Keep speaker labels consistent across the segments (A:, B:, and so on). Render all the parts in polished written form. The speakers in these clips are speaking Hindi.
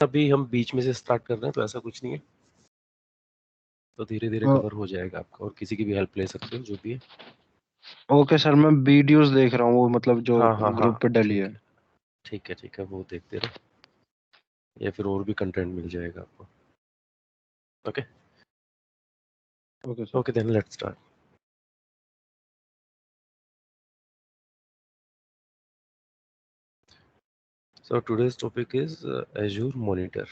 A: अभी हम बीच में से स्टार्ट कर रहे हैं तो ऐसा कुछ नहीं है, तो धीरे धीरे कवर हो जाएगा आपका, और किसी की भी हेल्प ले सकते हो जो भी है।
B: ओके सर, मैं वीडियोस देख रहा हूँ वो, मतलब जो
A: हाँ हाँ
B: ग्रुप पे डली है।
A: ठीक है, वो देखते रहो, या फिर और भी कंटेंट मिल जाएगा आपको। Okay
B: okay sir.
A: Okay, then let's start. So today's topic is Azure monitor.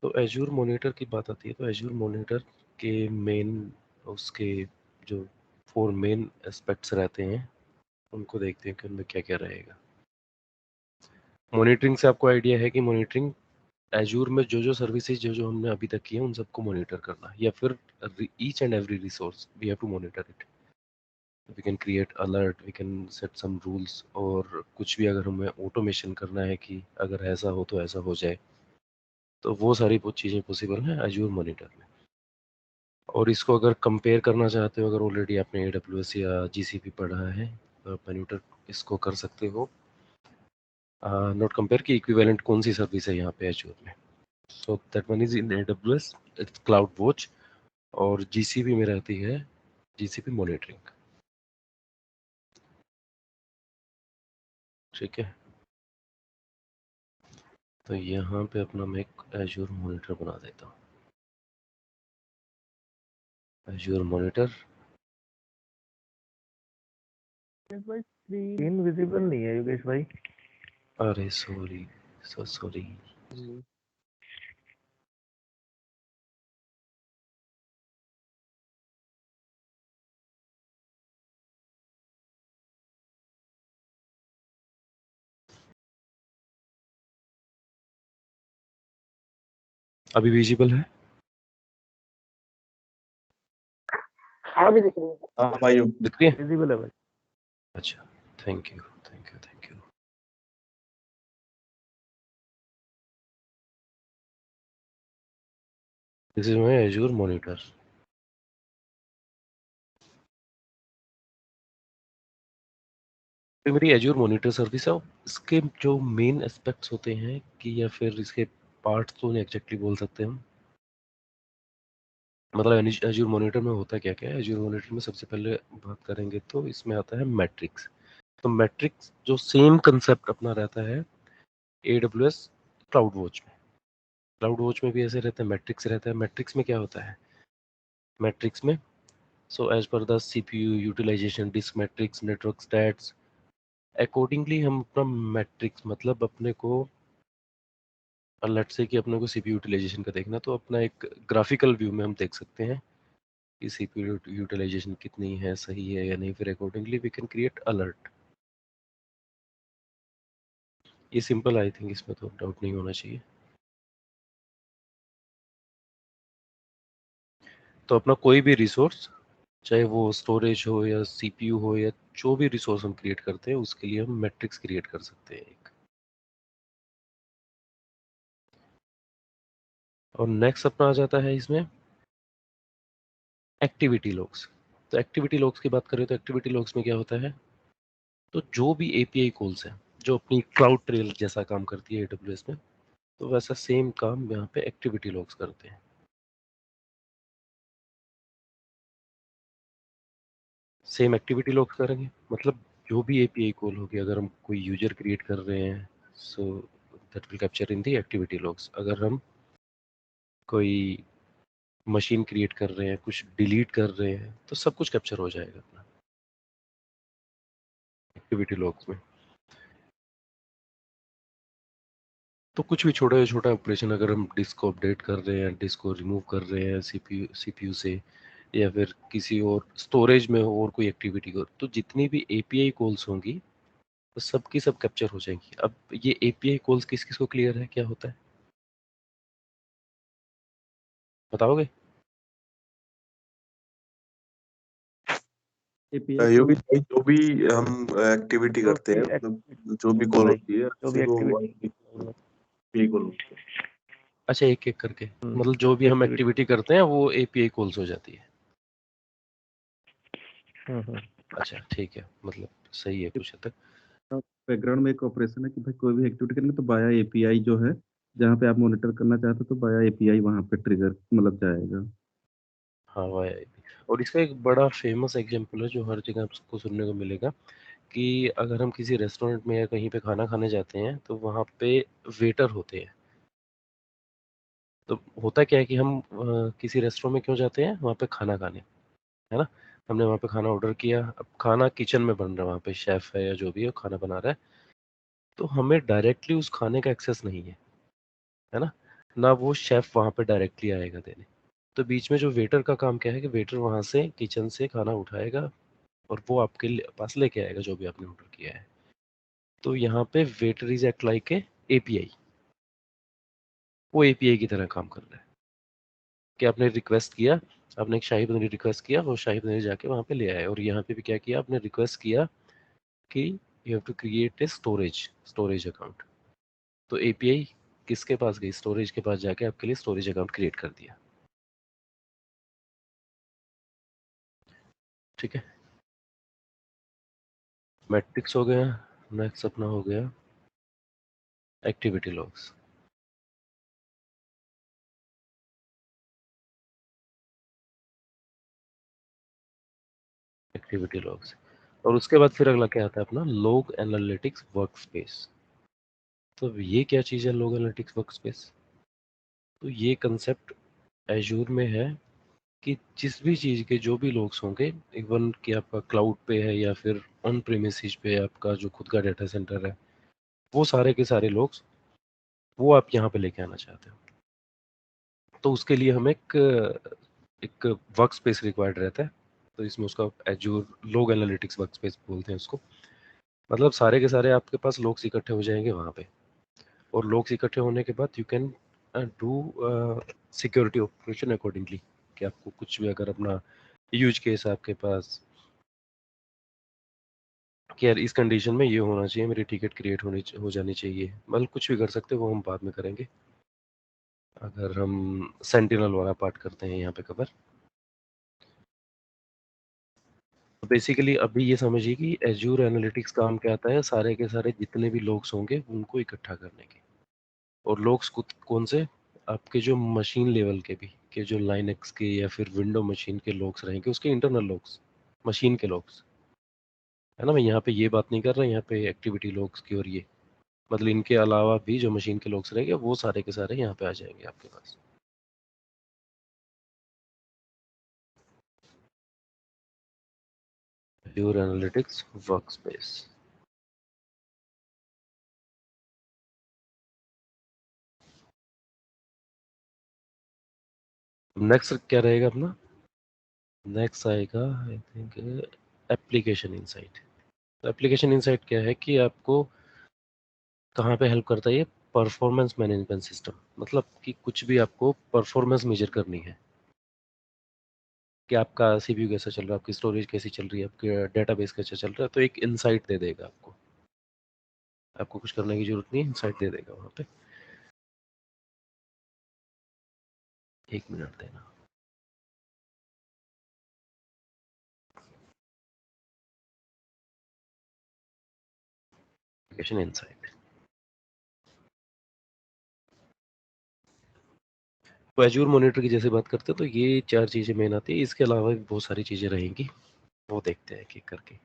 A: तो एज्योर मॉनिटर की बात आती है तो एज्योर मॉनिटर के मेन, उसके जो 4 मेन एस्पेक्ट्स रहते हैं उनको देखते हैं कि उनमें क्या क्या रहेगा। मॉनिटरिंग से आपको आइडिया है कि मॉनिटरिंग एज्योर में जो जो सर्विसेज जो जो हमने अभी तक की है उन सबको मॉनिटर करना, या फिर each and every resource we have to monitor it. We can create alert, we can set some rules, और कुछ भी अगर हमें ऑटोमेशन करना है कि अगर ऐसा हो तो ऐसा हो जाए, तो वो सारी चीज़ें पॉसिबल हैं एज्योर मॉनिटर में। और इसको अगर कंपेयर करना चाहते हो, अगर ऑलरेडी आपने AWS या GCP पढ़ा है, मॉनिटर इसको कर सकते हो। नॉट कंपेयर की इक्विवेलेंट कौन सी सर्विस है यहाँ पे एज्योर में। So that one is in AWS, it's cloud watch, और GCP में रहती है GCP मॉनिटरिंग। ठीक है, तो यहाँ पे अपना मैं एक एज्योर मॉनिटर बना देता हूँ। एज्योर मॉनिटर,
C: भाई स्क्रीन विजिबल नहीं है योगेश भाई।
A: अरे सॉरी, सो सॉरी। अभी विजिबल है?
C: हाँ भी दिख रही है।
D: हाँ भाई
A: दिख रही है?
C: विजिबल है भाई।
A: अच्छा, thank you thank you thank you. This is my azure monitor. तो मेरी एज्योर मॉनिटर सर्विस है, इसके जो मेन एस्पेक्ट्स होते हैं कि, या फिर इसके पार्ट्स तो नहीं एग्जैक्टली बोल सकते हम, मतलब एज्योर मॉनिटर में होता क्या क्या है। एज्योर मॉनिटर में सबसे पहले बात करेंगे तो इसमें आता है मैट्रिक्स। तो मैट्रिक्स जो सेम कंसेप्ट अपना रहता है AWS क्लाउड वॉच में। क्लाउड वॉच में भी ऐसे रहता है, मैट्रिक्स रहता है। मैट्रिक्स में क्या होता है, मैट्रिक्स में so as per the CPU utilization, disk metrics, network stats, accordingly हम अपना मैट्रिक्स, मतलब अपने को लेट्स से कि अपने को CPU यूटिलाइजेशन का देखना, तो अपना एक ग्राफिकल व्यू में हम देख सकते हैं कि CPU यूटिलाइजेशन कितनी है, सही है या नहीं, फिर accordingly we can create alert. ये सिंपल, आई थिंक इसमें तो डाउट नहीं होना चाहिए। तो अपना कोई भी रिसोर्स, चाहे वो स्टोरेज हो या CPU हो या जो भी रिसोर्स हम क्रिएट करते हैं, उसके लिए हम मैट्रिक्स क्रिएट कर सकते हैं एक। और नेक्स्ट अपना आ जाता है इसमें एक्टिविटी लॉग्स। तो एक्टिविटी लॉग्स की बात करें तो एक्टिविटी लॉग्स में क्या होता है, तो जो भी API कॉल्स हैं जो अपनी क्लाउड ट्रेल जैसा काम करती है AWS में, तो वैसा सेम काम यहाँ पे एक्टिविटी लॉग्स करते हैं। सेम एक्टिविटी लॉग्स करेंगे, मतलब जो भी API कॉल होगी, अगर हम कोई यूजर क्रिएट कर रहे हैं, so that will capture in the activity logs. अगर हम कोई मशीन क्रिएट कर रहे हैं, कुछ डिलीट कर रहे हैं, तो सब कुछ कैप्चर हो जाएगा अपना एक्टिविटी लॉग्स में। तो कुछ भी छोटा छोटा ऑपरेशन, अगर हम डिस्क को अपडेट कर रहे हैं, डिस्क को रिमूव कर रहे हैं CPU से, या फिर किसी और स्टोरेज में और कोई एक्टिविटी को, तो जितनी भी API कॉल्स होंगी तो सब की सब कैप्चर हो जाएंगी। अब ये API कॉल्स किस किस को क्लियर है, क्या होता है बताओगे?
D: योगी भाई, जो भी हम एक्टिविटी करते हैं, मतलब जो भी कॉल होती है,
C: जो भी
D: सिर्फ वो
C: एक्टिविटी
D: API कॉल होती है।
A: अच्छा, एक एक करके, मतलब जो भी हम एक्टिविटी करते हैं वो API कॉल्स हो जाती है। अच्छा ठीक है, मतलब सही है कुछ हद तक।
E: बैकग्राउंड में एक ऑपरेशन है कि भाई कोई भी एक्टिविटी करनी तो बाया एपीआई जो है जहाँ पे आप मॉनिटर करना चाहते हो तो बाया एपीआई वहाँ पे ट्रिगर मतलब जाएगा।
A: हाँ वाई आईपी। और इसका एक बड़ा फेमस एग्जांपल है जो हर जगह आपको सुनने को मिलेगा कि अगर हम किसी रेस्टोरेंट में या कहीं पे खाना खाने जाते हैं तो वहाँ पे वेटर होते हैं। तो होता क्या है कि हम किसी रेस्टोरेंट में क्यों जाते हैं? वहाँ पे खाना खाने, है ना? हमने वहाँ पे खाना ऑर्डर किया, अब खाना किचन में बन रहा है, वहाँ पे शेफ है या जो भी है वो खाना बना रहा है, तो हमें डायरेक्टली उस खाने का एक्सेस नहीं है ना? ना वो शेफ वहाँ पे डायरेक्टली आएगा देने। तो बीच में जो वेटर का काम क्या है कि वेटर वहाँ से किचन से खाना उठाएगा और वो आपके पास लेके आएगा जो भी आपने ऑर्डर किया है। तो यहाँ पे waiter is act like a API. वो एपीआई की तरह काम कर रहा है कि आपने रिक्वेस्ट किया, आपने एक शाही पनीर रिक्वेस्ट किया, वो शाही पनीर जाके वहाँ पे ले आया। और यहाँ पे भी क्या किया, आपने रिक्वेस्ट किया कि you have to create a storage account. तो एपीआई किसके पास गई? स्टोरेज के पास जाके आपके लिए स्टोरेज अकाउंट क्रिएट कर दिया। ठीक है, मैट्रिक्स हो गया। नेक्स्ट अपना हो गया एक्टिविटी लॉग्स। एक्टिविटी लॉग्स और उसके बाद फिर अगला क्या आता है अपना लॉग एनालिटिक्स वर्कस्पेस। तो ये क्या चीज़ है लॉग एनालिटिक्स वर्कस्पेस? तो ये कंसेप्ट एजूर में है कि जिस भी चीज़ के जो भी लॉग्स होंगे, इवन कि आपका क्लाउड पे है या फिर ऑन प्रेमिसेस पे आपका जो खुद का डेटा सेंटर है, वो सारे के सारे लॉग्स वो आप यहाँ पे लेके आना चाहते हो। तो उसके लिए हमें एक वर्क स्पेस रिक्वायर्ड रहता है। तो इसमें उसका Azure log analytics work space बोलते हैं उसको। मतलब सारे के सारे आपके पास लॉग्स इकट्ठे हो जाएंगे वहाँ पे, और लॉग्स इकट्ठे होने के बाद you can do security operation accordingly कि आपको कुछ भी अगर अपना यूज केस आपके पास कि यार इस कंडीशन में ये होना चाहिए, मेरी टिकट क्रिएट हो जानी चाहिए, मतलब कुछ भी कर सकते हो, वो हम बाद में करेंगे अगर हम सेंटिनल वाला पार्ट करते हैं यहाँ पे कवर। तो बेसिकली अभी ये समझिए कि एज्यूर एनालिटिक्स काम क्या आता है, सारे के सारे जितने भी लोग्स होंगे उनको इकट्ठा करने के। और लोग्स कौन से? आपके जो मशीन लेवल के भी के जो लाइनक्स के या फिर विंडो मशीन के लोग्स रहेंगे, उसके इंटरनल लोग्स, मशीन के लोग्स, है ना? मैं यहाँ पे ये बात नहीं कर रहा, यहाँ पे एक्टिविटी लोग्स की। और ये मतलब इनके अलावा भी जो मशीन के लोग्स रहेंगे वो सारे के सारे यहाँ पे आ जाएंगे आपके पास। Azure analytics workspace. नेक्स्ट क्या रहेगा अपना? नेक्स्ट आएगा I think application insight. Application insight क्या है कि आपको कहाँ पे हेल्प करता है ये? Performance management system. मतलब कि कुछ भी आपको परफॉर्मेंस मेजर करनी है कि आपका सीपीयू कैसा चल रहा है, आपकी स्टोरेज कैसी चल रही है, आपके डेटाबेस कैसा चल रहा है, तो एक इनसाइट दे देगा आपको। आपको कुछ करने की जरूरत नहीं है, इनसाइट दे देगा वहाँ पे। 1 मिनट देना। Application insight. तो एज्यूर मॉनिटर की जैसे बात करते हैं तो ये 4 चीजें मेन आती है, इसके अलावा भी बहुत सारी चीजें रहेंगी, वो देखते हैं एक करके।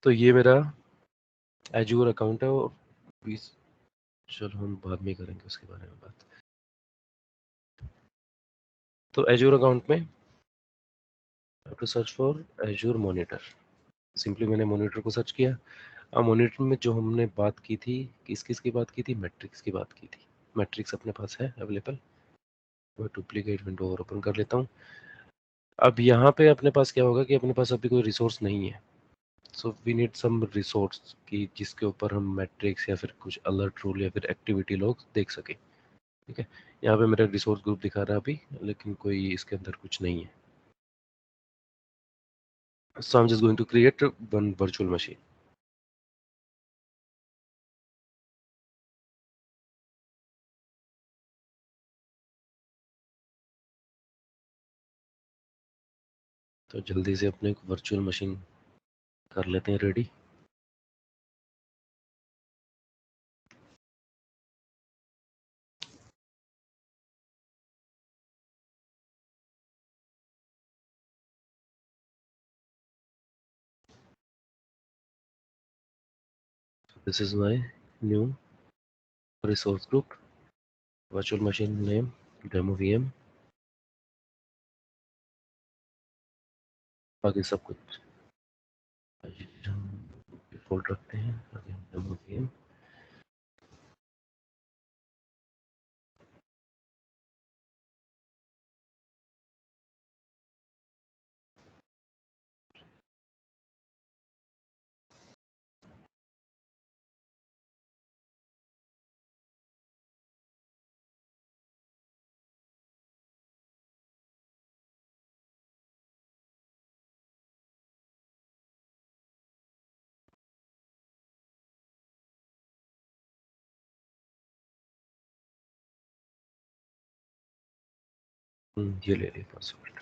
A: तो ये मेरा एज्यूर अकाउंट है और चलो हम बाद में करेंगे उसके बारे में बात। तो एज्यूर अकाउंट में to search for Azure monitor. Simply मैंने मॉनिटर को सर्च किया। अब मॉनिटर में जो हमने बात की थी, किस किस की बात की थी? मैट्रिक्स की बात की थी। मैट्रिक्स अपने पास है अवेलेबल। मैं डुप्लीकेट विंडो और ओपन कर लेता हूँ। अब यहाँ पे अपने पास क्या होगा कि अपने पास अभी कोई रिसोर्स नहीं है, so we need some resource कि जिसके ऊपर हम मैट्रिक्स या फिर कुछ अलर्ट रूल या फिर एक्टिविटी लॉग देख सके। ठीक है, यहाँ पे मेरा रिसोर्स ग्रुप दिखा रहा है अभी, लेकिन कोई इसके अंदर कुछ नहीं है। So I'm just going to create one virtual machine. तो जल्दी से अपने वर्चुअल मशीन कर लेते हैं ready. This is my new resource group, virtual machine name, demo VM, बाकी सब कुछ डिफॉल्ट रखते हैं, आगे demo VM। ये ले लिया पासवर्ड।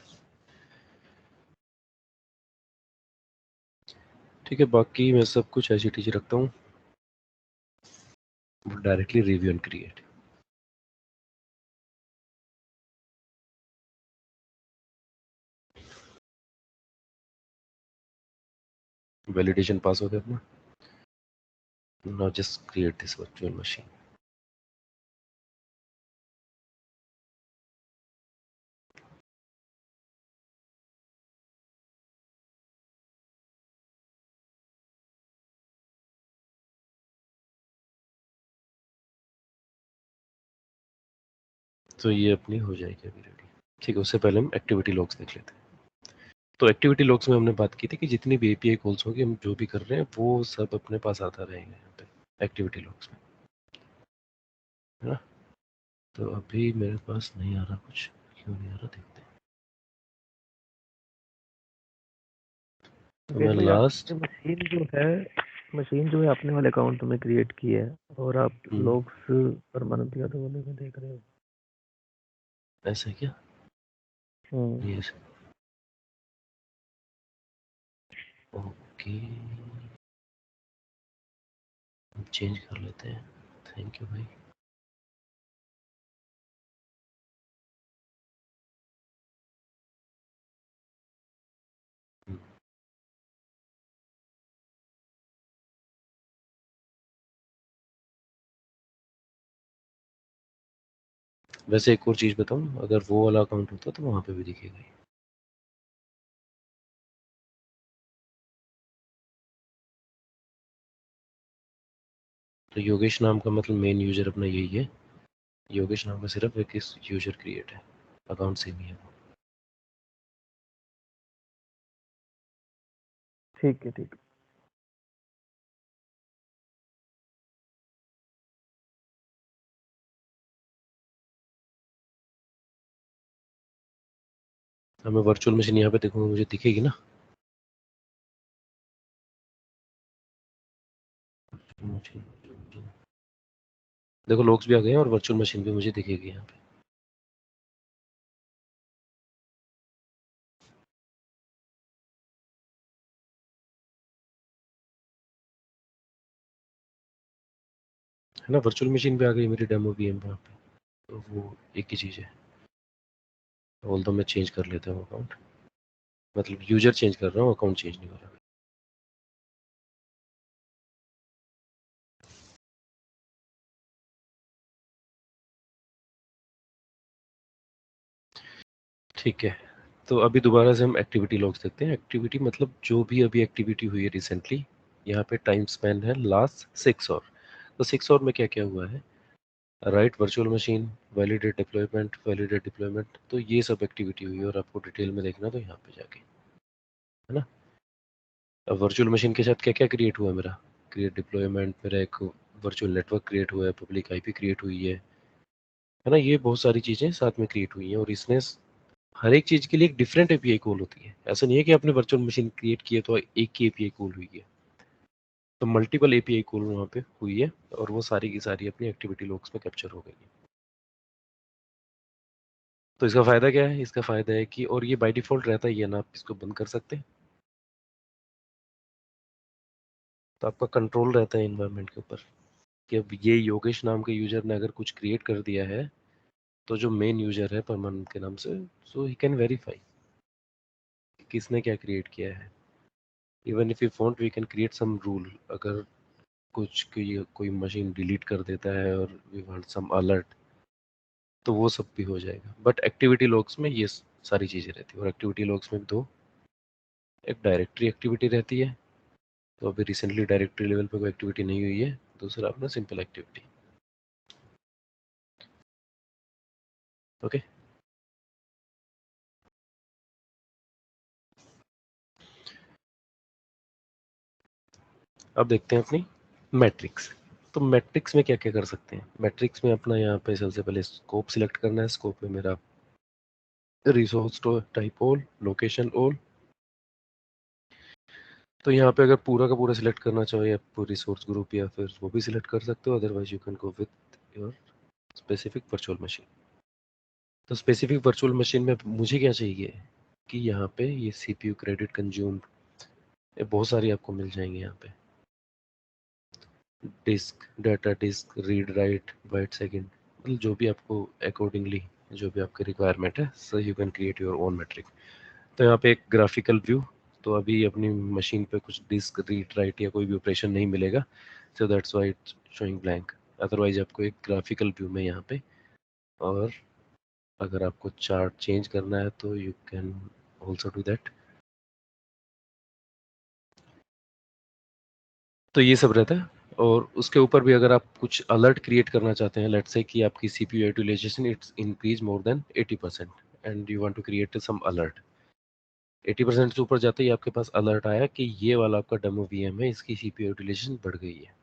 A: ठीक है, बाकी मैं सब कुछ ऐसी टीचर रखता हूँ, directly review and create. Validation pass हो गया अपना। Now just create this virtual machine। तो ये अपनी हो जाएगी अभी रेडी। ठीक है, उससे पहले हम एक्टिविटी लॉग्स देख लेते हैं। तो एक्टिविटी लॉग्स में हमने बात की थी कि जितनी भी एपीआई कॉल्स होगी, हम जो भी कर रहे हैं वो सब अपने पास आता रहेगा यहाँ पे एक्टिविटी लॉग्स में, है ना। तो अभी मेरे पास नहीं आ रहा, कुछ क्यों नहीं आ रहा देखते हैं। तो मैं लास्ट
C: मशीन जो है अपने वाले अकाउंट में क्रिएट की है और आप लॉग्स परमानेंट यादव वाले में देख रहे हो।
A: ऐसा क्या? यस, ओके, चेंज कर लेते हैं। थैंक यू भाई। वैसे एक और चीज बताऊं, अगर वो वाला अकाउंट होता तो वहां पे भी दिखेगा। तो योगेश नाम का मतलब मेन यूजर अपना यही है। योगेश नाम का सिर्फ एक यूजर क्रिएट है, अकाउंट सेम ही है।
C: ठीक है, ठीक है।
A: मैं वर्चुअल मशीन यहाँ पे देखूंगा, मुझे दिखेगी ना। देखो लॉग्स भी आ गए हैं और वर्चुअल मशीन भी मुझे दिखेगी यहाँ पे। है ना, वर्चुअल मशीन भी आ गई मेरी डेमो वीएम पे। तो वो एक ही चीज़ है। ऑल तो मैं चेंज कर लेता हूँ अकाउंट, मतलब यूजर चेंज कर रहा हूँ, अकाउंट चेंज नहीं कर रहा। ठीक है, तो अभी दोबारा से हम एक्टिविटी लॉग्स देखते हैं। एक्टिविटी मतलब जो भी अभी एक्टिविटी हुई है रिसेंटली। यहाँ पे टाइम स्पेन है लास्ट 6 आवर। तो 6 आवर में क्या क्या हुआ है? Right virtual machine, validate deployment, तो ये सब एक्टिविटी हुई है। और आपको डिटेल में देखना तो यहाँ पे जाके, है ना। अब वर्चुअल मशीन के साथ क्या क्या क्रिएट हुआ मेरा? क्रिएट डिप्लॉयमेंट, मेरा एक वर्चुअल नेटवर्क क्रिएट हुआ है, पब्लिक आईपी क्रिएट हुई है ना। ये बहुत सारी चीज़ें साथ में क्रिएट हुई हैं। और इसने हर एक चीज़ के लिए एक डिफरेंट एपीआई कॉल होती है। ऐसा नहीं है कि आपने वर्चुअल मशीन क्रिएट की है तो एक ही एपीआई कॉल हुई है। तो मल्टीपल एपीआई कॉल वहाँ पे हुई है और वो सारी की सारी अपनी एक्टिविटी लॉग्स में कैप्चर हो गई है। तो इसका फ़ायदा क्या है? इसका फ़ायदा है कि, और ये बाय डिफ़ॉल्ट रहता ही है ना, आप इसको बंद कर सकते हैं। तो आपका कंट्रोल रहता है इन्वायरमेंट के ऊपर कि अब ये योगेश नाम के यूज़र ने अगर कुछ क्रिएट कर दिया है तो जो मेन यूज़र है परमानेंट के नाम से, सो ही कैन वेरीफाई किसने क्या क्रिएट किया है। Even if you want we can create some rule. अगर कुछ कोई मशीन डिलीट कर देता है और वी वांट सम अलर्ट, तो वो सब भी हो जाएगा। बट एक्टिविटी लॉग्स में ये सारी चीज़ें रहती है। और एक्टिविटी लॉग्स में दो, एक डायरेक्टरी एक्टिविटी रहती है, तो अभी रिसेंटली डायरेक्टरी लेवल पे कोई एक्टिविटी नहीं हुई है। दूसरा अपना सिंपल एक्टिविटी। ओके, अब देखते हैं अपनी मैट्रिक्स। तो मैट्रिक्स में क्या क्या कर सकते हैं? मैट्रिक्स में अपना यहाँ पे सबसे पहले स्कोप सिलेक्ट करना है। स्कोप में मेरा resource type all, location all. तो यहाँ पे अगर पूरा का पूरा सिलेक्ट करना चाहो या पूरी रिसोर्स ग्रुप या फिर वो भी सिलेक्ट कर सकते हो, otherwise you can go with your specific virtual machine. तो स्पेसिफिक वर्चुअल मशीन में मुझे क्या चाहिए कि यहाँ पे ये सीपीयू क्रेडिट कंज्यूम बहुत सारी आपको मिल जाएंगे। यहाँ पे disk, data disk, read write, byte second, मतलब जो भी आपको अकॉर्डिंगली जो भी आपकी रिक्वायरमेंट है, so you can create your own metric. तो यहाँ पे एक ग्राफिकल व्यू, तो अभी अपनी मशीन पे कुछ डिस्क, रीड राइट या कोई भी ऑपरेशन नहीं मिलेगा, so that's why it's showing blank. Otherwise आपको एक ग्राफिकल व्यू में यहाँ पे, और अगर आपको चार्ट चेंज करना है तो you can also do that. तो ये सब रहता है। और उसके ऊपर भी अगर आप कुछ अलर्ट क्रिएट करना चाहते हैं, लेट्स से कि आपकी CPU utilization it's increase more than 80% and you want to create some alert, 80% से ऊपर जाते ही आपके पास अलर्ट आया कि ये वाला आपका डेमो वीएम है, इसकी सीपीयू यूटिलाइजेशन बढ़ गई है,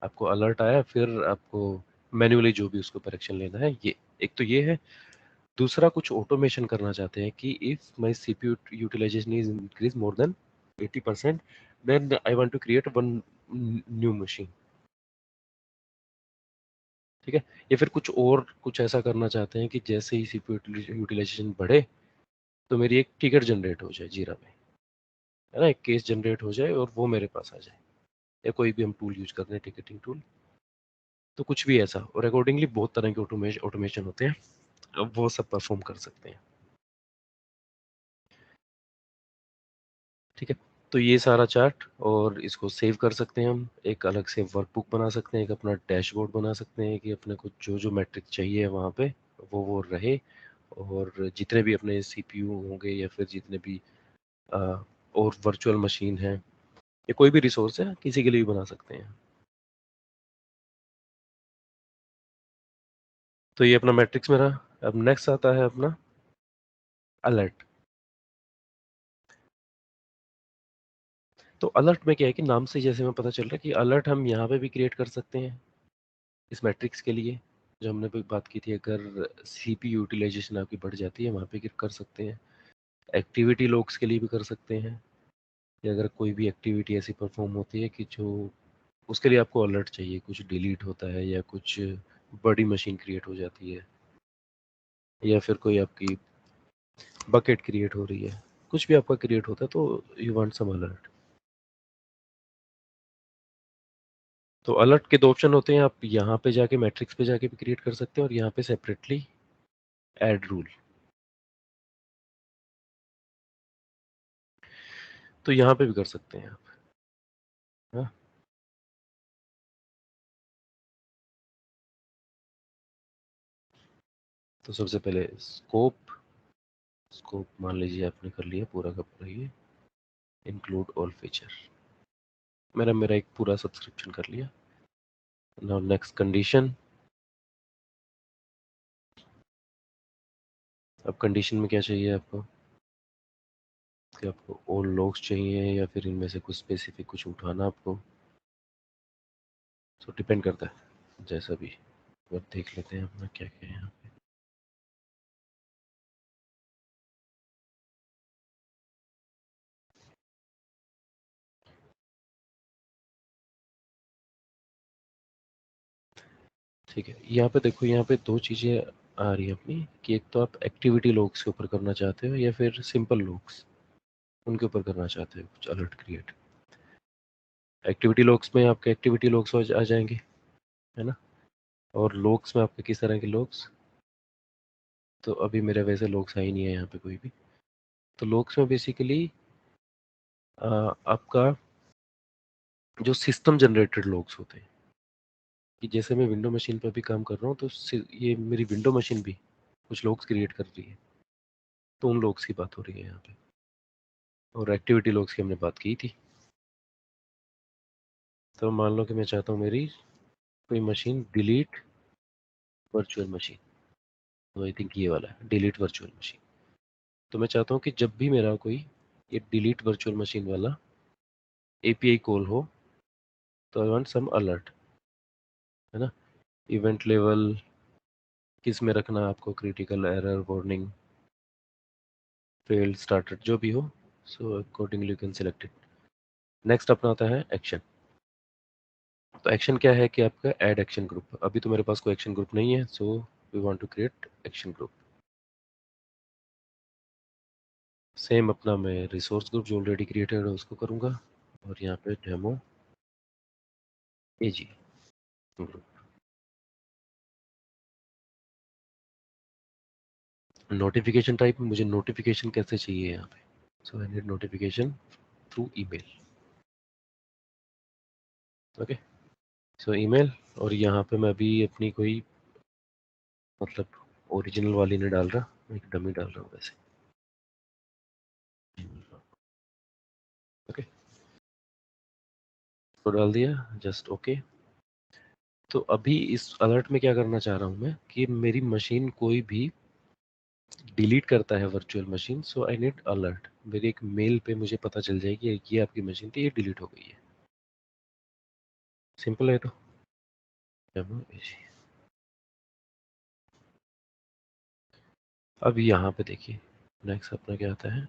A: आपको अलर्ट आया, फिर आपको मैन्युअली जो भी उसको करेक्शन लेना है। ये एक तो ये है। दूसरा, कुछ ऑटोमेशन करना चाहते हैं कि if my CPU utilization is increase more than 80% then I want to create one new machine. ठीक है। या फिर कुछ ऐसा करना चाहते हैं कि जैसे ही सीपीयू यूटिलाइजेशन बढ़े तो मेरी एक टिकट जनरेट हो जाए जीरा में, है ना, एक केस जनरेट हो जाए और वो मेरे पास आ जाए, या कोई भी हम टूल यूज कर रहे हैं टिकटिंग टूल, तो कुछ भी ऐसा। और अकॉर्डिंगली बहुत तरह के ऑटोमेशन होते हैं, अब वो सब परफॉर्म कर सकते हैं। ठीक है। तो ये सारा चार्ट, और इसको सेव कर सकते हैं हम, एक अलग से वर्कबुक बना सकते हैं, एक अपना डैशबोर्ड बना सकते हैं कि अपने को जो जो मैट्रिक चाहिए वहाँ पे वो रहे। और जितने भी अपने सीपीयू होंगे या फिर जितने भी आ, और वर्चुअल मशीन है या कोई भी रिसोर्स है, किसी के लिए भी बना सकते हैं। तो ये अपना मैट्रिक्स में रहा। अब नेक्स्ट आता है अपना अलर्ट। तो अलर्ट में क्या है कि नाम से जैसे में पता चल रहा है कि अलर्ट हम यहाँ पे भी क्रिएट कर सकते हैं इस मैट्रिक्स के लिए, जो हमने भी बात की थी। अगर सीपीयू यूटिलाइजेशन आपकी बढ़ जाती है, वहाँ पे कर सकते हैं। एक्टिविटी लॉग्स के लिए भी कर सकते हैं, कि अगर कोई भी एक्टिविटी ऐसी परफॉर्म होती है कि जो उसके लिए आपको अलर्ट चाहिए, कुछ डिलीट होता है या कुछ बड़ी मशीन क्रिएट हो जाती है, या फिर कोई आपकी बकेट क्रिएट हो रही है, कुछ भी आपका क्रिएट होता है, तो यू वांट सम अलर्ट। तो अलर्ट के दो ऑप्शन होते हैं, आप यहाँ पे जाके मैट्रिक्स पे जाके भी क्रिएट कर सकते हैं, और यहाँ पे सेपरेटली ऐड रूल। तो यहाँ पे भी कर सकते हैं आप, हाँ। तो सबसे पहले स्कोप मान लीजिए आपने कर लिया पूरा का पूरा, ये इंक्लूड ऑल फीचर, मेरा एक पूरा सब्सक्रिप्शन कर लिया। Now next condition. अब कंडीशन में क्या चाहिए आपको, कि आपको ऑल लॉग्स चाहिए या फिर इनमें से कुछ स्पेसिफिक कुछ उठाना आपको, तो डिपेंड करता है जैसा भी। अब देख लेते हैं अपना क्या क्या है यहाँ पे। ठीक है, यहाँ पे देखो, यहाँ पे दो चीज़ें आ रही है अपनी, कि एक तो आप एक्टिविटी लॉग्स के ऊपर करना चाहते हो या फिर सिंपल लॉग्स उनके ऊपर करना चाहते हो कुछ अलर्ट क्रिएट। एक्टिविटी लॉग्स में आपके एक्टिविटी लॉग्स आ जाएंगे, है ना। और लॉग्स में आपके किस तरह के लॉग्स, तो अभी मेरे वैसे लॉग्स ही नहीं है यहाँ पे कोई भी। तो लॉग्स में बेसिकली आपका जो सिस्टम जनरेटेड लॉग्स होते हैं, कि जैसे मैं विंडो मशीन पर भी काम कर रहा हूँ तो ये मेरी विंडो मशीन भी कुछ लॉग्स क्रिएट कर रही है, तो उन लॉग्स की बात हो रही है यहाँ पे। और एक्टिविटी लॉग्स की हमने बात की थी। तो मान लो कि मैं चाहता हूँ मेरी कोई मशीन डिलीट वर्चुअल मशीन, तो आई थिंक ये वाला है डिलीट वर्चुअल मशीन। तो मैं चाहता हूँ कि जब भी मेरा कोई ये डिलीट वर्चुअल मशीन वाला एपीआई कॉल हो तो आई वांट सम अलर्ट, है ना। इवेंट लेवल किस में रखना है आपको, critical, error, warning, failed, started, जो भी हो, so accordingly you can select it. Next अपना आता है एक्शन। तो एक्शन क्या है कि आपका ऐड एक्शन ग्रुप। अभी तो मेरे पास कोई एक्शन ग्रुप नहीं है, so we want to create action group. Same अपना मैं रिसोर्स ग्रुप जो ऑलरेडी क्रिएटेड है उसको करूँगा, और यहाँ पे demo AG group. Notification type में मुझे नोटिफिकेशन कैसे चाहिए यहाँ पे, so I need notification through email. Okay, so email, और यहाँ पे मैं अभी अपनी कोई मतलब ओरिजिनल वाली नहीं डाल रहा, मैं एक डमी डाल रहा हूँ वैसे। ओके, तो डाल दिया, जस्ट ओके। तो अभी इस अलर्ट में क्या करना चाह रहा हूँ मैं कि मेरी मशीन कोई भी डिलीट करता है virtual machine, so I need alert. मेरी एक मेल पे मुझे पता चल जाएगी कि ये आपकी मशीन थी, ये डिलीट हो गई है। सिंपल है। तो अब यहाँ पे देखिए नेक्स्ट अपना क्या आता है,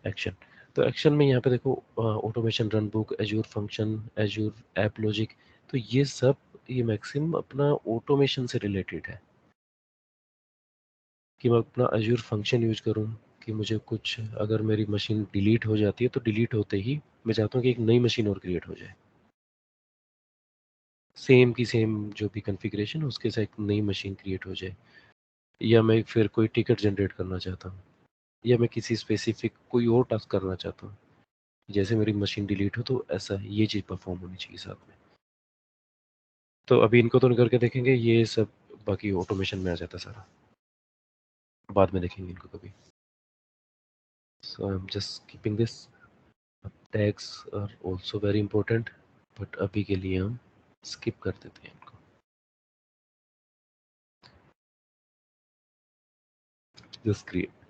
A: एक्शन। तो एक्शन में यहाँ पे देखो automation run book, Azure function, Azure app logic, तो ये सब ये मैक्सिमम अपना ऑटोमेशन से रिलेटेड है कि मैं अपना एजूर फंक्शन यूज करूँ कि मुझे कुछ अगर मेरी मशीन डिलीट हो जाती है तो डिलीट होते ही मैं चाहता हूँ कि एक नई मशीन और क्रिएट हो जाए, सेम की सेम जो भी कॉन्फ़िगरेशन उसके साथ एक नई मशीन क्रिएट हो जाए। या मैं फिर कोई टिकट जनरेट करना चाहता हूँ, या मैं किसी स्पेसिफिक कोई और टास्क करना चाहता हूँ, जैसे मेरी मशीन डिलीट हो तो ऐसा ये चीज़ परफॉर्म होनी चाहिए साथ में। तो अभी इनको तो नहीं करके देखेंगे, ये सब बाकी ऑटोमेशन में आ जाता है सारा, बाद में देखेंगे इनको कभी। So I am just keeping this. Tags are also very important, but अभी के लिए हम स्किप कर देते हैं इनको। Just create.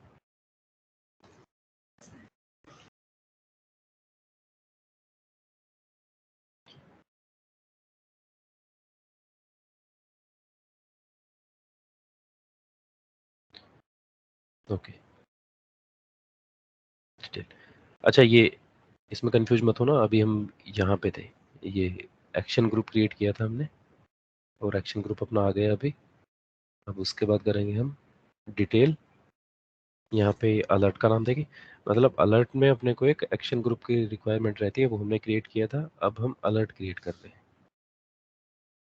A: ओके, अच्छा ये इसमें कंफ्यूज मत हो ना, अभी हम यहाँ पे थे, ये एक्शन ग्रुप क्रिएट किया था हमने, और एक्शन ग्रुप अपना आ गया अभी। अब उसके बाद करेंगे हम डिटेल, यहाँ पे अलर्ट का नाम देंगे। मतलब अलर्ट में अपने को एक एक्शन ग्रुप की रिक्वायरमेंट रहती है, वो हमने क्रिएट किया था, अब हम अलर्ट क्रिएट कर रहे हैं।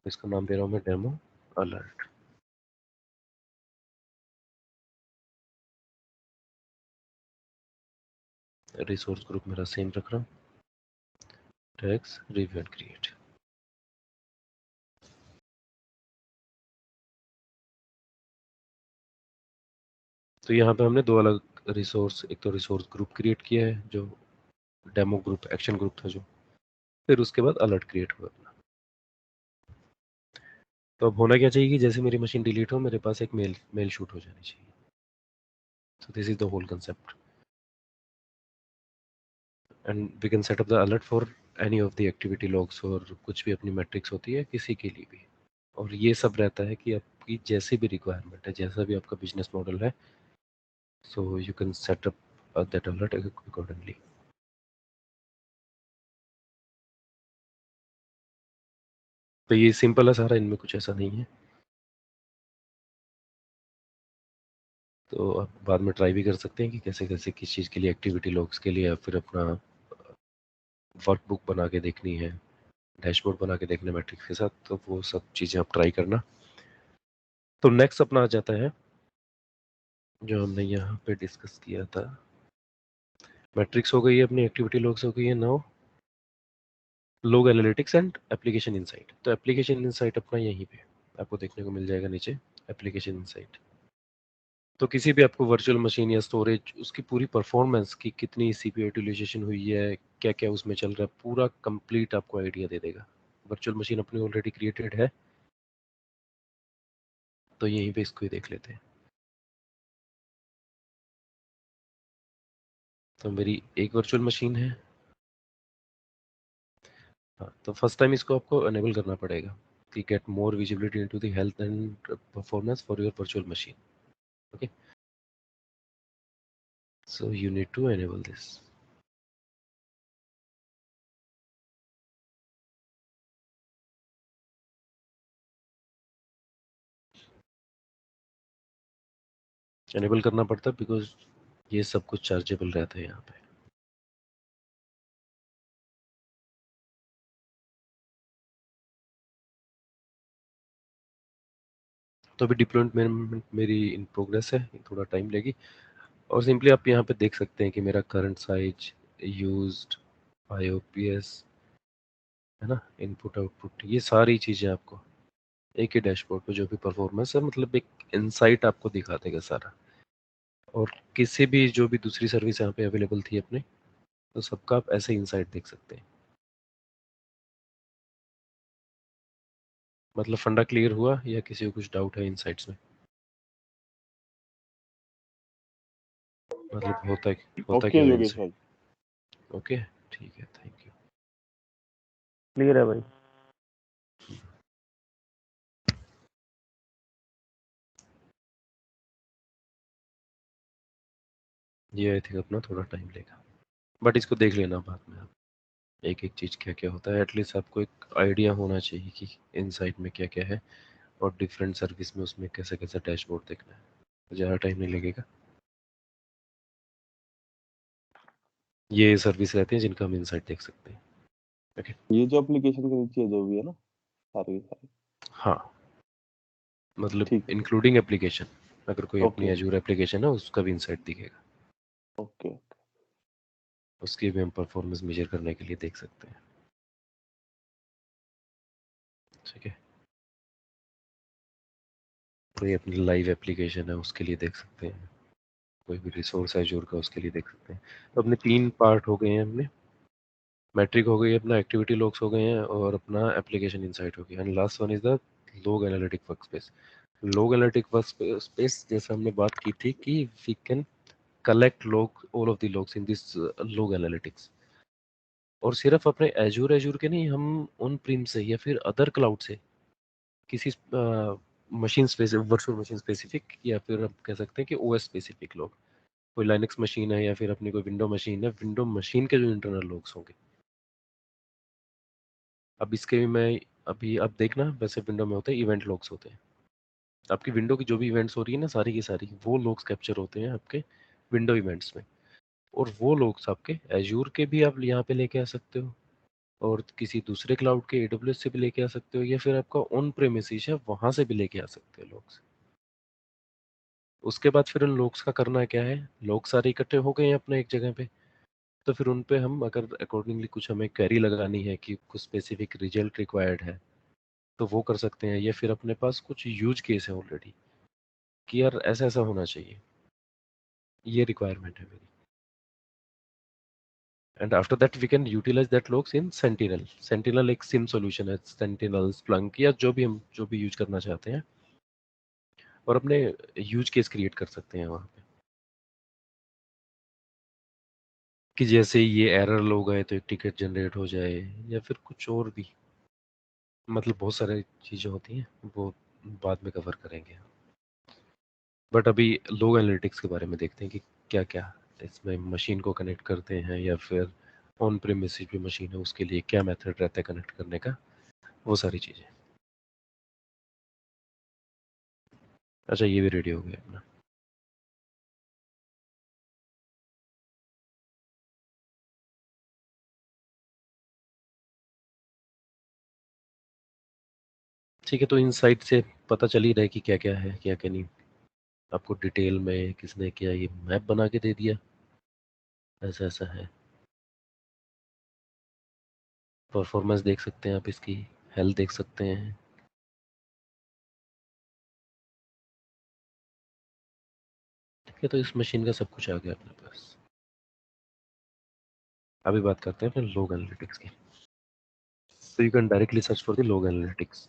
A: इसका नाम दे रहा हूँ मैं डेमो अलर्ट। रिसोर्स ग्रुप मेरा सेम रख रहा हूँ, टैग्स रिव्यू एंड क्रिएट। तो यहाँ पे हमने दो अलग रिसोर्स, एक तो रिसोर्स ग्रुप क्रिएट किया है जो डेमो ग्रुप एक्शन ग्रुप था जो, फिर उसके बाद अलर्ट क्रिएट हुआ अपना। तो अब होना क्या चाहिए कि जैसे मेरी मशीन डिलीट हो मेरे पास एक मेल शूट हो जानी चाहिए। So this is the whole concept, and we can set up the alert for any of the activity logs, और कुछ भी अपनी मैट्रिक्स होती है किसी के लिए भी। और ये सब रहता है कि आपकी जैसी भी रिक्वायरमेंट है, जैसा भी आपका बिजनेस मॉडल है, so you can set up that alert accordingly. तो ये सिंपल है सारा, इनमें कुछ ऐसा नहीं है। तो आप बाद में ट्राई भी कर सकते हैं कि कैसे कैसे किस चीज़ के लिए, एक्टिविटी लॉग्स के लिए, या फिर अपना वर्कबुक बना के देखनी है, डैशबोर्ड बना के देखना मैट्रिक्स के साथ, तो वो सब चीज़ें आप ट्राई करना। तो नेक्स्ट अपना आ जाता है जो हमने यहाँ पे डिस्कस किया था, मैट्रिक्स हो गई है अपनी, एक्टिविटी लॉग्स हो गई है। नाउ लोग एनालिटिक्स एंड एप्लीकेशन इनसाइट। तो एप्लीकेशन इनसाइट अपना यहीं पे आपको देखने को मिल जाएगा नीचे, एप्लीकेशन इनसाइट। तो किसी भी आपको वर्चुअल मशीन या स्टोरेज, उसकी पूरी परफॉर्मेंस की कितनी सीपीयू यूटिलाइजेशन हुई है, क्या क्या उसमें चल रहा है, पूरा कंप्लीट आपको आइडिया दे देगा। वर्चुअल मशीन अपनी ऑलरेडी क्रिएटेड है, तो यहीं पे इसको ही देख लेते हैं। तो मेरी एक वर्चुअल मशीन है। हाँ, तो फर्स्ट टाइम इसको आपको अनेबल करना पड़ेगा कि get more visibility into the health and performance for your virtual machine. Okay, so you need to enable this. Enable करना पड़ता है बिकॉज ये सब कुछ चार्जेबल रहता है यहाँ पे। तो अभी डिप्लॉयमेंट मेरी इन प्रोग्रेस है, थोड़ा टाइम लेगी। और सिंपली आप यहाँ पे देख सकते हैं कि मेरा करंट साइज, यूज्ड, IOPS, है ना, इनपुट आउटपुट, ये सारी चीज़ें आपको एक ही डैशबोर्ड पे जो भी परफॉर्मेंस है, मतलब एक इनसाइट आपको दिखा देगा सारा। और किसी भी जो भी दूसरी सर्विस यहाँ पे अवेलेबल थी अपने, तो सबका आप ऐसे इनसाइट देख सकते हैं। मतलब फंडा क्लियर हुआ या किसी को कुछ डाउट है इनसाइट्स में? मतलब होता
F: ओके
A: क्या है
F: योगेश
A: इनसाइट?
F: भाई।
A: ओके, ठीक है, थैंक यू।
C: क्लियर है भाई।
A: ये आई थिंक अपना थोड़ा टाइम लेगा, बट इसको देख लेना बाद में आप, एक एक चीज़ क्या क्या होता है। एटलीस्ट आपको एक आइडिया होना चाहिए कि इनसाइट में क्या क्या है और डिफरेंट सर्विस में उसमें कैसे कैसे डैशबोर्ड देखना है। तो ज़्यादा टाइम नहीं लगेगा। ये सर्विस रहती है जिनका हम इनसाइट देख सकते हैं। ओके,
F: ये जो एप्लीकेशन के नीचे जो भी है ना, सारे के सारे,
A: हाँ, मतलब
F: ठीक है।
A: इंक्लूडिंग एप्लीकेशन, अगर कोई अपनी
F: ओके
A: एजूर एप्लीकेशन है उसका भी इनसाइट दिखेगा,
F: ओके।
A: उसकी भी हम परफॉर्मेंस मेजर करने के लिए देख सकते हैं। ठीक है, कोई अपनी लाइव एप्लीकेशन है उसके लिए देख सकते हैं, कोई भी रिसोर्स है एजूर का उसके लिए देख सकते हैं। तो अपने 3 पार्ट हो गए हैं, हमने मैट्रिक हो गई, अपना एक्टिविटी लॉग्स हो गए हैं, और अपना एप्लीकेशन इनसाइट हो गया, and last one is the log analytic workspace. Log analytic workspace जैसे हमने बात की थी कि we can collect log, all of the logs in this log analytics. और सिर्फ अपने एजूर के नहीं, हम ऑन प्रीम से या फिर अदर क्लाउड से किसी machine specific, virtual machine specific, या फिर हम कह सकते हैं कि OS स्पेसिफिक लोग, कोई लाइनक्स मशीन है या फिर अपनी कोई विंडो मशीन है, विंडो मशीन के जो इंटरनल लॉग्स होंगे। अब इसके भी मैं, अभी आप देखना, वैसे विंडो में होते हैं इवेंट लॉग्स होते हैं, आपकी विंडो की जो भी इवेंट्स हो रही है ना, सारी की सारी वो लॉग्स कैप्चर होते हैं आपके विंडो इवेंट्स में। और वो लॉग्स आपके एजूर के भी आप यहाँ पे लेके आ सकते हो, और किसी दूसरे क्लाउड के AWS से भी लेके आ सकते हो, या फिर आपका ऑन प्रेमिसेस है वहां से भी लेके आ सकते हो लॉग्स। उसके बाद फिर उन लॉग्स का करना क्या है, लॉग सारे इकट्ठे हो गए हैं अपने एक जगह पे, तो फिर उन पे हम अगर अकॉर्डिंगली कुछ हमें क्वेरी लगानी है कि कुछ स्पेसिफिक रिजल्ट रिक्वायर्ड है, तो वो कर सकते हैं। या फिर अपने पास कुछ यूज केस है ऑलरेडी कि यार ऐसा ऐसा होना चाहिए, ये रिक्वायरमेंट है मेरी, and after that we can utilize that logs in Sentinel. Sentinel एक सिम सॉल्यूशन है, सेंटिनल, स्प्लंक, या जो भी हम जो भी यूज करना चाहते हैं, और अपने यूज केस क्रिएट कर सकते हैं वहाँ पे कि जैसे ये एरर लोग आए तो एक टिकट जनरेट हो जाए, या फिर कुछ और भी, मतलब बहुत सारी चीज़ें होती हैं, वो बाद में कवर करेंगे। बट अभी लोग एनालिटिक्स के बारे में देखते हैं कि क्या क्या इसमें मशीन को कनेक्ट करते हैं, या फिर ऑन प्रेमिसेस भी मशीन है उसके लिए क्या मेथड रहता है कनेक्ट करने का, वो सारी चीज़ें। अच्छा, ये भी रेडी हो गया अपना। ठीक है, तो इन साइट से पता चल ही रहा है कि क्या क्या है क्या क्या नहीं। आपको डिटेल में किसने क्या ये मैप बना के दे दिया, ऐसा ऐसा है। परफॉर्मेंस देख सकते हैं आप, इसकी हेल्थ देख सकते हैं। ठीक है, तो इस मशीन का सब कुछ आ गया अपने पास। अभी बात करते हैं अपने लॉग एनालिटिक्स की। So you can directly search for the log analytics.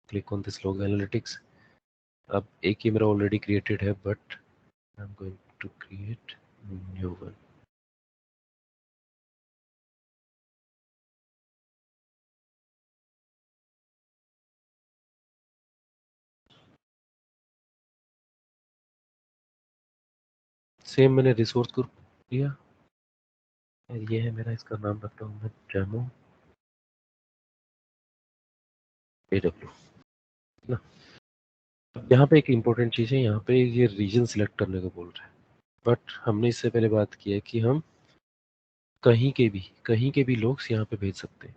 A: Click on this log analytics. अब एक ही मेरा ऑलरेडी क्रिएटेड है, but I am going to create new one. Same मैंने रिसोर्स ग्रुप दिया, ये है मेरा, इसका नाम रखता हूँ मैं डेमो AW ना। यहाँ पे एक इम्पोर्टेंट चीज़ है, यहाँ पे ये रीजन सिलेक्ट करने को बोल रहा है, बट हमने इससे पहले बात की है कि हम कहीं के भी लोग यहाँ पे भेज सकते हैं,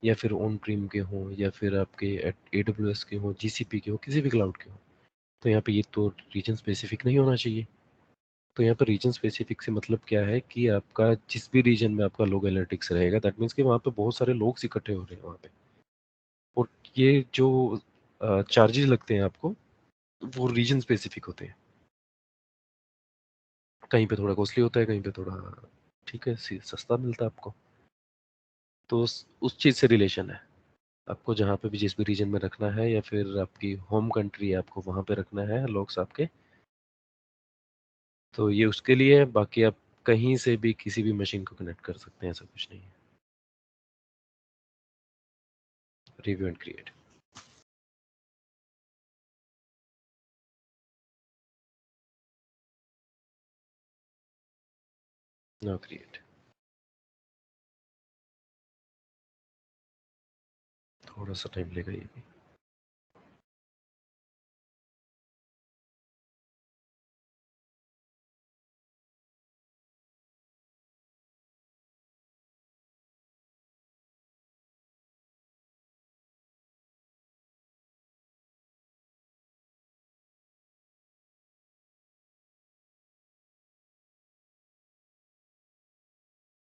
A: या फिर ऑन प्रीम के हों, या फिर आपके AWS के हों, GCP के हों, किसी भी क्लाउड के हों। तो यहाँ पे ये तो रीजन स्पेसिफिक नहीं होना चाहिए। तो यहाँ पर रीजन स्पेसिफिक से मतलब क्या है कि आपका जिस भी रीजन में आपका लोग एनालिटिक्स रहेगा, दैट मीन्स कि वहाँ पे बहुत सारे लोग इकट्ठे हो रहे हैं वहाँ पे, और ये जो चार्जेस लगते हैं आपको, वो रीजन स्पेसिफिक होते हैं। कहीं पे थोड़ा कॉस्टली होता है, कहीं पे थोड़ा ठीक है सस्ता मिलता है आपको। तो उस चीज़ से रिलेशन है, आपको जहाँ पे भी जिस भी रीजन में रखना है, या फिर आपकी होम कंट्री है आपको वहाँ पे रखना है लोग्स आपके, तो ये उसके लिए है। बाकी आप कहीं से भी किसी भी मशीन को कनेक्ट कर सकते हैं, ऐसा कुछ नहीं है। Review and create. Now create. थोड़ा सा टाइम लेगा ये भी।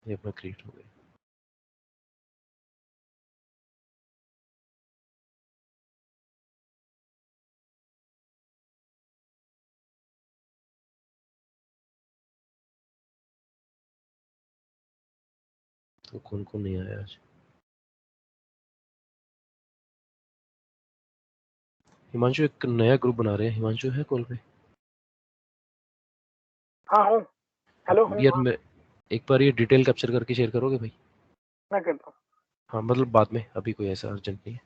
A: ये अपना क्रिएट हो गया। तो कौन कौन नहीं आया आज? हिमांशु एक नया ग्रुप बना रहे हैं, हिमांशु है कॉल पे?
G: हाँ हूँ। हेलो हूँ।
A: यार मैं एक बार ये डिटेल कैप्चर करके शेयर करोगे भाई?
G: मैं करता हूँ।
A: हाँ मतलब बाद में, अभी कोई ऐसा अर्जेंट नहीं है।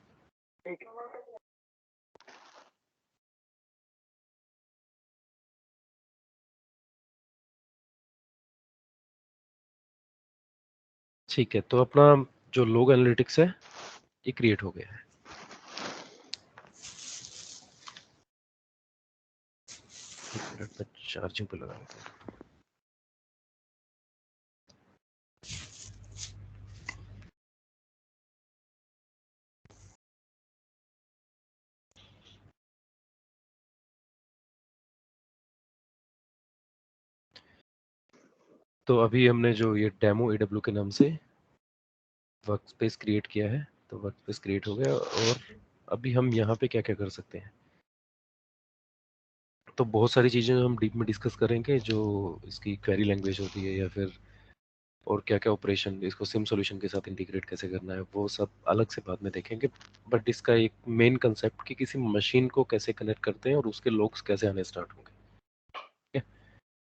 G: ठीक है।
A: ठीक है, तो अपना जो लोग एनालिटिक्स है ये क्रिएट हो गया है। एक मिनट में चार्जिंग पे लगा लेता हूँ। तो अभी हमने जो ये डेमो AW के नाम से वर्क स्पेस क्रिएट किया है, तो वर्क स्पेस क्रिएट हो गया। और अभी हम यहाँ पे क्या क्या कर सकते हैं, तो बहुत सारी चीज़ें हम डीप में डिस्कस करेंगे, जो इसकी क्वेरी लैंग्वेज होती है, या फिर और क्या क्या ऑपरेशन, इसको सिम सॉल्यूशन के साथ इंटीग्रेट कैसे करना है, वो सब अलग से बाद में देखेंगे। बट इसका एक मेन कंसेप्ट कि किसी मशीन को कैसे कनेक्ट करते हैं और उसके लॉग्स कैसे आने स्टार्ट होंगे, ठीक है?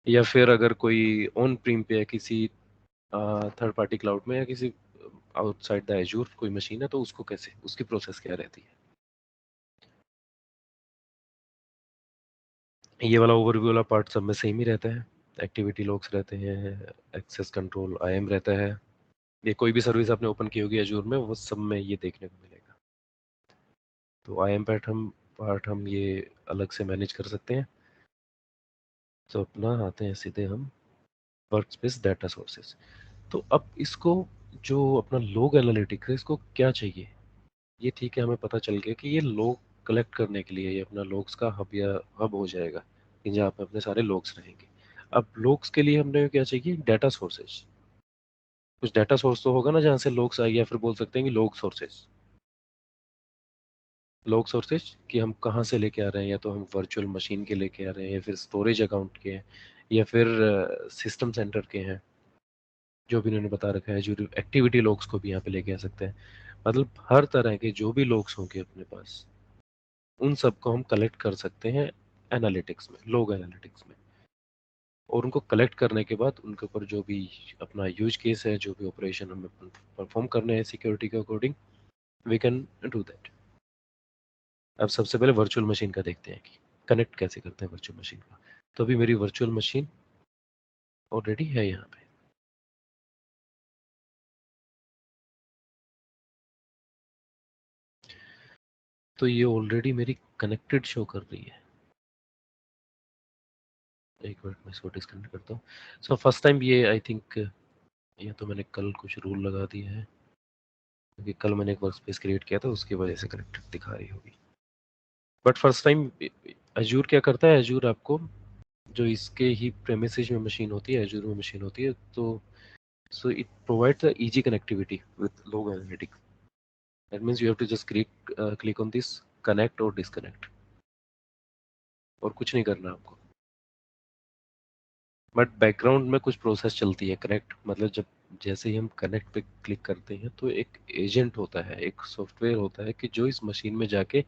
A: या फिर अगर कोई ऑन प्रीम पे है किसी थर्ड पार्टी क्लाउड में, या किसी आउटसाइड द एजूर कोई मशीन है, तो उसको कैसे, उसकी प्रोसेस क्या रहती है। ये वाला ओवरव्यू वाला पार्ट सब में सेम ही रहता है। एक्टिविटी लॉग्स रहते हैं, एक्सेस कंट्रोल IAM रहता है। ये कोई भी सर्विस आपने ओपन की होगी एजूर में, वो सब में ये देखने को मिलेगा। तो IAM पार्ट हम ये अलग से मैनेज कर सकते हैं। तो अपना आते हैं सीधे हम वर्कस्पेस डाटा सोर्सेस। तो अब इसको, जो अपना लॉग एनालिटिक्स है, इसको क्या चाहिए? ये ठीक है, हमें पता चल गया कि ये लॉग कलेक्ट करने के लिए ये अपना लॉग्स का हब या हब हो जाएगा, कि जहाँ पे अपने सारे लॉग्स रहेंगे। अब लॉग्स के लिए हमने क्या चाहिए? Data sources. कुछ डाटा सोर्स तो होगा ना जहाँ से लोग्स आए, या फिर बोल सकते हैं कि लोग सोर्सेज कि हम कहाँ से लेके आ रहे हैं, या तो हम वर्चुअल मशीन के लेके आ रहे हैं, या फिर स्टोरेज अकाउंट के हैं, या फिर सिस्टम सेंटर के हैं, जो भी इन्होंने बता रखा है। जो एक्टिविटी लोग्स को भी यहाँ पे लेके आ सकते हैं। मतलब हर तरह के जो भी लोग्स होंगे अपने पास, उन सबको हम कलेक्ट कर सकते हैं एनालिटिक्स में, लोग एनालिटिक्स में। और उनको कलेक्ट करने के बाद उनके ऊपर जो भी अपना यूज केस है, जो भी ऑपरेशन हमें परफॉर्म करने हैं सिक्योरिटी के according, we can do that. अब सबसे पहले वर्चुअल मशीन का देखते हैं कि कनेक्ट कैसे करते हैं वर्चुअल मशीन का। तो अभी मेरी वर्चुअल मशीन ऑलरेडी है यहाँ पे। तो ये ऑलरेडी मेरी कनेक्टेड शो कर रही है। एक मिनट में इसको डिस्कनेक्ट करता हूँ। सो फर्स्ट टाइम ये आई थिंक, या तो मैंने कल कुछ रूल लगा दिया है, क्योंकि कल मैंने एक वर्क स्पेस क्रिएट किया था, उसकी वजह से कनेक्टेड दिखा रही होगी। बट फर्स्ट टाइम एजूर क्या करता है, एजूर आपको जो इसके ही प्रेमिसेस में मशीन होती है, एजूर में मशीन होती है, तो so it provides the easy connectivity with log analytics. That means you have to just click on this connect और डिस्कनेक्ट, और कुछ नहीं करना आपको। बट बैकग्राउंड में कुछ प्रोसेस चलती है। कनेक्ट मतलब जब जैसे ही हम कनेक्ट पे क्लिक करते हैं तो एक एजेंट होता है, एक सॉफ्टवेयर होता है कि जो इस मशीन में जाके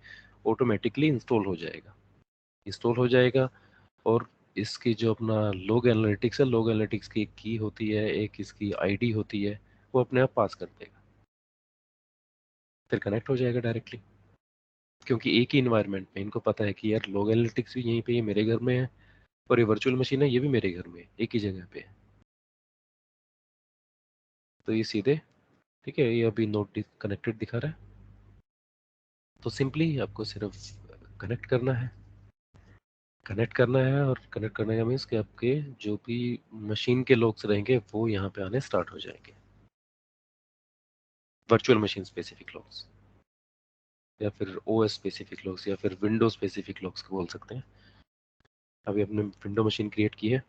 A: ऑटोमेटिकली इंस्टॉल हो जाएगा। और इसकी जो अपना लोग एनालिटिक्स है, लोग एनालिटिक्स की एक की होती है, एक इसकी आईडी होती है, वो अपने आप पास कर देगा, फिर कनेक्ट हो जाएगा डायरेक्टली। क्योंकि एक ही इन्वायरमेंट में इनको पता है कि यार लोग एनालिटिक्स भी यहीं पे, ये मेरे घर में है, और ये वर्चुअल मशीन है ये भी मेरे घर में है, एक ही जगह पे है। तो ये सीधे ठीक है, ये अभी नोट कनेक्टेड दिखा रहा है। तो सिंपली आपको सिर्फ कनेक्ट करना है, और कनेक्ट करने का मीन्स कि आपके जो भी मशीन के लोग्स रहेंगे वो यहाँ पे आने स्टार्ट हो जाएंगे, वर्चुअल मशीन स्पेसिफिक लोग्स, या फिर ओएस स्पेसिफिक लोग्स, या फिर विंडो स्पेसिफिक लोग्स को बोल सकते हैं। अभी अपने विंडो मशीन क्रिएट की है,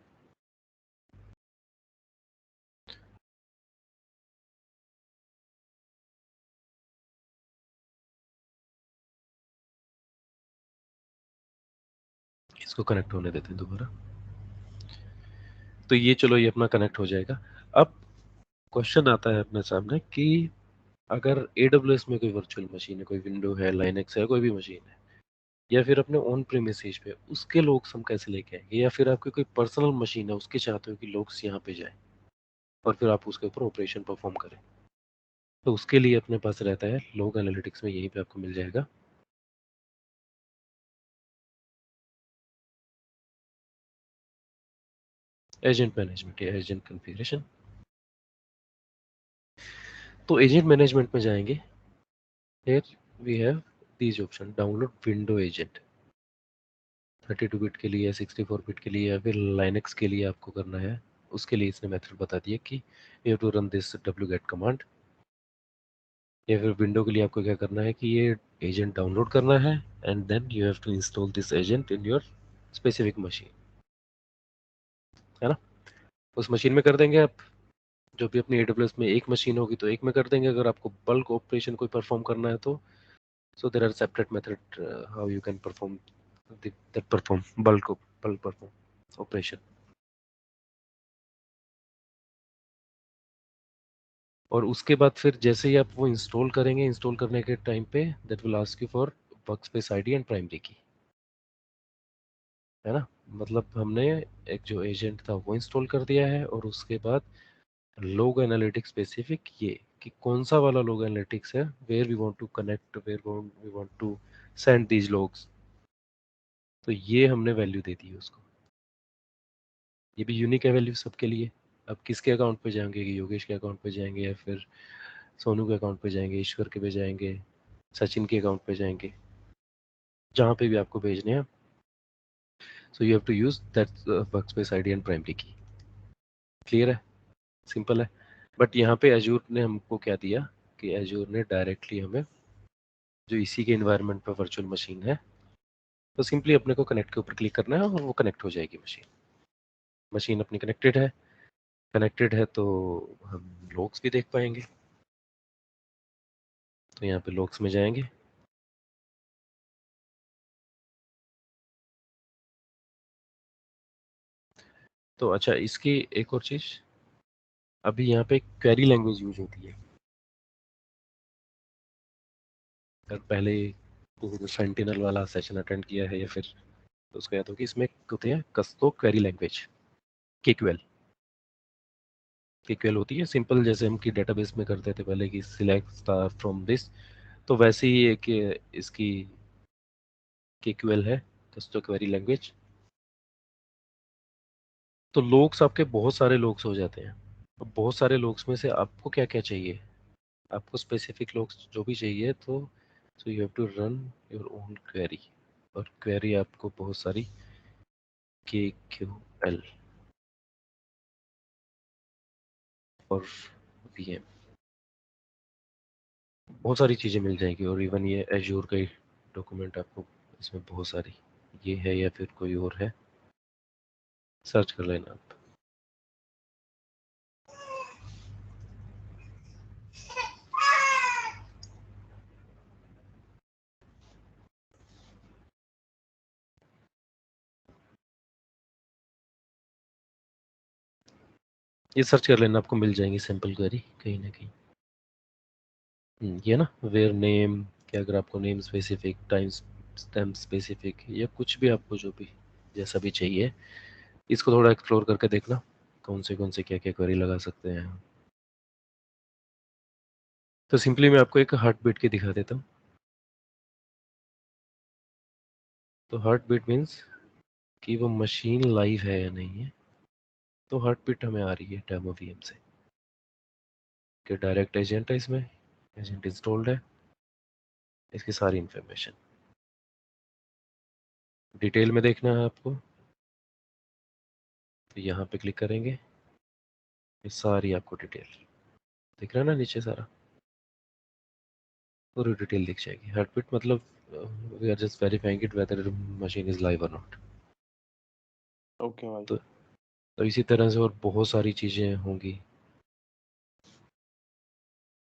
A: इसको कनेक्ट होने देते हैं दोबारा। तो ये चलो, ये अपना कनेक्ट हो जाएगा। अब क्वेश्चन आता है अपने सामने कि अगर AWS में कोई वर्चुअल मशीन है, कोई विंडो है, लाइनक्स है, कोई भी मशीन है, या फिर अपने ऑन प्रीमिसेस पे, उसके लोग्स हम कैसे लेके आएंगे? या फिर आपकी कोई पर्सनल मशीन है, उसके चाहते हो कि लोग्स यहाँ पे जाए और फिर आप उसके ऊपर ऑपरेशन परफॉर्म करें, तो उसके लिए अपने पास रहता है लोग एनालिटिक्स में, यहीं पे आपको मिल जाएगा एजेंट मैनेजमेंट या एजेंट कॉन्फ़िगरेशन। तो एजेंट मैनेजमेंट में जाएंगे, here we have these option, download window agent. 32 bit के लिए, 64 बिट के लिए, या फिर लाइनक्स के लिए आपको करना है, उसके लिए इसने मेथड बता दिया कि you have to run this wget command. या फिर विंडो के लिए आपको क्या करना है कि ये एजेंट डाउनलोड करना है, and then you have to install this agent in your specific machine, है ना। उस मशीन में कर देंगे आप। जो भी अपनी AWS में एक मशीन होगी तो एक में कर देंगे। अगर आपको बल्क ऑपरेशन कोई परफॉर्म करना है तो so there are separate method how you can perform that perform bulk perform operation. और उसके बाद फिर जैसे ही आप वो इंस्टॉल करेंगे, इंस्टॉल करने के टाइम पे that will ask you for workspace ID and primary की, है ना। मतलब हमने एक जो एजेंट था वो इंस्टॉल कर दिया है, और उसके बाद लोग एनालिटिक्स स्पेसिफिक ये कि कौन सा वाला लोग एनालिटिक्स है, where we want to connect, where we want to send these logs, तो ये हमने वैल्यू दे दी है उसको। ये भी यूनिक है वैल्यू सबके लिए। अब किसके अकाउंट पे जाएंगे, कि योगेश के अकाउंट पे जाएंगे, या फिर सोनू के अकाउंट पे जाएंगे, ईश्वर के पे जाएंगे, सचिन के अकाउंट पे जाएंगे, जहाँ पे भी आपको भेजने हैं। So you have to use that workspace ID and primary key. Clear है, सिंपल है। बट यहाँ पे एजूर ने हमको क्या दिया कि एजूर ने डायरेक्टली हमें जो इसी के इन्वायरमेंट पर वर्चुअल मशीन है, तो सिंपली अपने को कनेक्ट के ऊपर क्लिक करना है और वो कनेक्ट हो जाएगी मशीन। मशीन अपनी कनेक्टेड है। कनेक्टेड है तो हम लॉग्स भी देख पाएंगे। तो यहाँ पे लॉग्स में जाएंगे, तो अच्छा इसकी एक और चीज, अभी यहाँ पे क्वेरी लैंग्वेज यूज होती है। अगर पहले तो सेंटिनल वाला सेशन अटेंड किया है या फिर तो उसका याद हो कि इसमें होते हैं कस्टो क्वेरी लैंग्वेज, केक्यूएल। केक्यूएल होती है सिंपल, जैसे हम की डेटाबेस में करते थे पहले कि सिलेक्ट स्टार फ्रॉम दिस, तो वैसे ही एक इसकी केक्यूएल है, कस्टो क्वेरी लैंग्वेज। तो लोग्स आपके बहुत सारे लोग्स हो जाते हैं। अब बहुत सारे लोग्स में से आपको क्या क्या चाहिए, आपको स्पेसिफिक लोग्स जो भी चाहिए, तो so you have to run your own query. और क्वेरी आपको बहुत सारी KQL और VM बहुत सारी चीज़ें मिल जाएगी। और इवन ये एज्योर का ही डॉक्यूमेंट आपको इसमें बहुत सारी ये है या फिर कोई और है, सर्च कर लेना आप। ये सर्च कर लेना, आपको मिल जाएंगी सैम्पल क्वेरी कहीं ना कहीं। ये ना वेयर नेम, कि अगर आपको name specific, time stamp specific या कुछ भी आपको जो भी जैसा भी चाहिए, इसको थोड़ा एक्सप्लोर करके देखना कौन से क्या क्या क्वेरी लगा सकते हैं। तो सिंपली मैं आपको एक हार्ट बीट की दिखा देता हूँ। तो हार्ट बीट मीन्स कि वो मशीन लाइव है या नहीं है। तो हार्ट बीट हमें आ रही है डेमो VM से कि डायरेक्ट एजेंट है, इसमें एजेंट इंस्टॉल्ड है, इसकी सारी इंफॉर्मेशन डिटेल में देखना है आपको। तो यहाँ पे क्लिक करेंगे, ये सारी आपको डिटेल दिख रहा है ना नीचे, सारा पूरी डिटेल दिख जाएगी। हार्ट बीट मतलब we are just verifying it whether machine is live और नॉट।
F: ओके भाई।
A: तो इसी तरह से और बहुत सारी चीज़ें होंगी,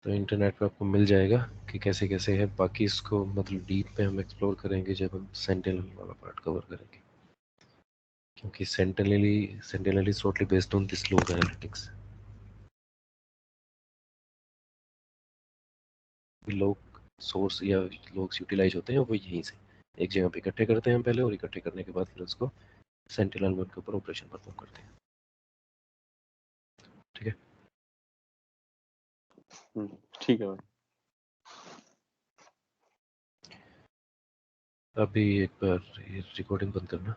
A: तो इंटरनेट पे आपको मिल जाएगा कि कैसे कैसे है। बाकी इसको मतलब डीप में हम एक्सप्लोर करेंगे जब हम सेंटिनल वाला पार्ट कवर करेंगे, क्योंकि sentinel is totally based on this log analytics. लोग सोर्स या लोग यूटिलाइज होते हैं वो यहीं से एक जगह पे इकट्ठे करते हैं पहले, और इकट्ठे करने के बाद फिर उसको सेंटिनल में उनके ऊपर ऑपरेशन परफॉर्म करते हैं। ठीक है,
F: ठीक है भाई।
A: अभी एक बार ये रिकॉर्डिंग बंद करना।